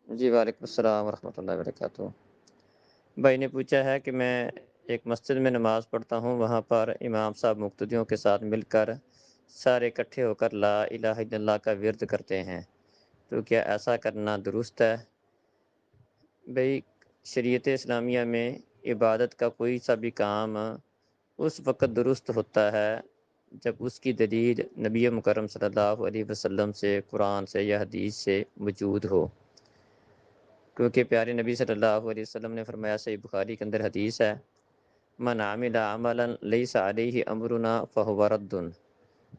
جی وعلیکم السلام ورحمۃ اللہ وبرکاتہ۔ بھائی نے پوچھا ہے کہ میں ایک مسجد میں نماز پڑھتا ہوں، وہاں پر امام صاحب مقتدیوں کے ساتھ مل کر سارے اکٹھے ہو کر لا الہ الا اللہ کا ورد کرتے ہیں، تو کیا ایسا کرنا درست ہے؟ بھائی، شریعت اسلامیہ میں عبادت کا کوئی سا بھی کام اس وقت درست ہوتا ہے جب اس کی دلیل نبی مکرم صلی اللہ علیہ وسلم سے، قرآن سے یا حدیث سے موجود ہو، کیونکہ پیارے نبی صلی اللہ علیہ وسلم نے فرمایا، صحیح بخاری کے اندر حدیث ہے، من عمل عملا لیس علیہ امرنا فہو رد۔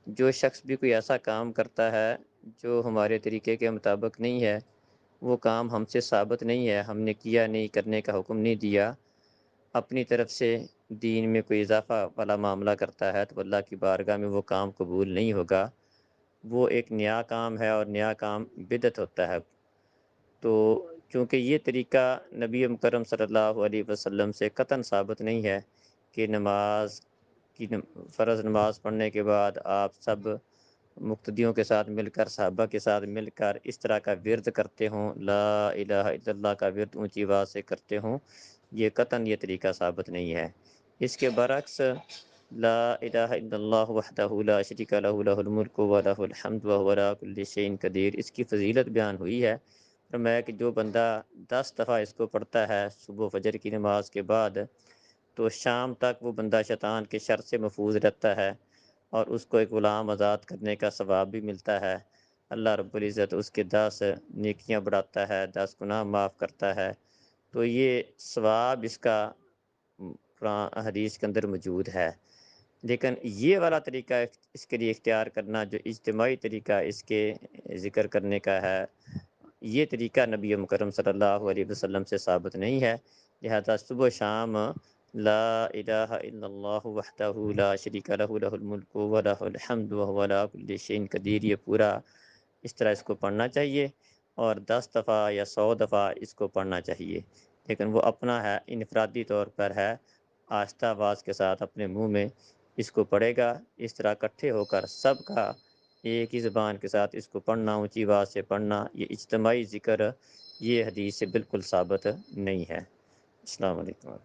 جو شخص بھی کوئی ایسا کام کرتا ہے جو ہمارے طریقے کے مطابق نہیں ہے، وہ کام ہم سے ثابت نہیں ہے، ہم نے کیا نہیں، کرنے کا حکم نہیں دیا، اپنی طرف سے دین میں کوئی اضافہ والا معاملہ کرتا ہے، تو اللہ کی بارگاہ میں وہ کام قبول نہیں ہوگا۔ وہ ایک نیا کام ہے، اور نیا کام بدعت ہوتا ہے۔ تو چونکہ یہ طریقہ نبی مکرم صلی اللہ علیہ وسلم سے قطعاً ثابت نہیں ہے کہ فرض نماز پڑھنے کے بعد آپ سب مقتدیوں کے ساتھ مل کر، صحابہ کے ساتھ مل کر اس طرح کا ورد کرتے ہوں، لا الہ الا اللہ کا ورد اونچی آواز سے کرتے ہوں، یہ قطعاً یہ طریقہ ثابت نہیں ہے۔ اس کے برعکس، لا الہ الا اللہ وحدہ لا شریک لہ لہ الملک ولہ الحمد وہو علی کل شیء قدیر، اس کی فضیلت بیان ہوئی ہے۔ فرمایا کہ جو بندہ 10 دفعہ اس کو پڑھتا ہے صبح فجر کی نماز کے بعد، تو شام تک وہ بندہ شیطان کے شر سے محفوظ رہتا ہے، اور اس کو ایک غلام آزاد کرنے کا ثواب بھی ملتا ہے۔ اللہ رب العزت اس کے 10 نیکیاں بڑھاتا ہے، 10 گناہ معاف کرتا ہے۔ تو یہ ثواب اس کا قرآن حدیث کے اندر موجود ہے۔ لیکن یہ والا طریقہ اس کے لیے اختیار کرنا، جو اجتماعی طریقہ اس کے ذکر کرنے کا ہے، یہ طریقہ نبی مکرم صلی اللہ علیہ وسلم سے ثابت نہیں ہے۔ لہذا صبح و شام لا الہ الا اللہ وحدہ لا شریک لہ لہ الملک ولہ الحمد وہو علی کل شیء قدیر، یہ پورا اس طرح اس کو پڑھنا چاہیے، اور 10 دفعہ یا 100 دفعہ اس کو پڑھنا چاہیے۔ لیکن وہ اپنا ہے، انفرادی طور پر ہے، آہستہ آواز کے ساتھ اپنے منہ میں اس کو پڑھے گا۔ اس طرح اکٹھے ہو کر سب کا ایک ہی زبان کے ساتھ اس کو پڑھنا، اونچی آواز سے پڑھنا، یہ اجتماعی ذکر، یہ حدیث سے بالکل ثابت نہیں ہے۔ السلام علیکم۔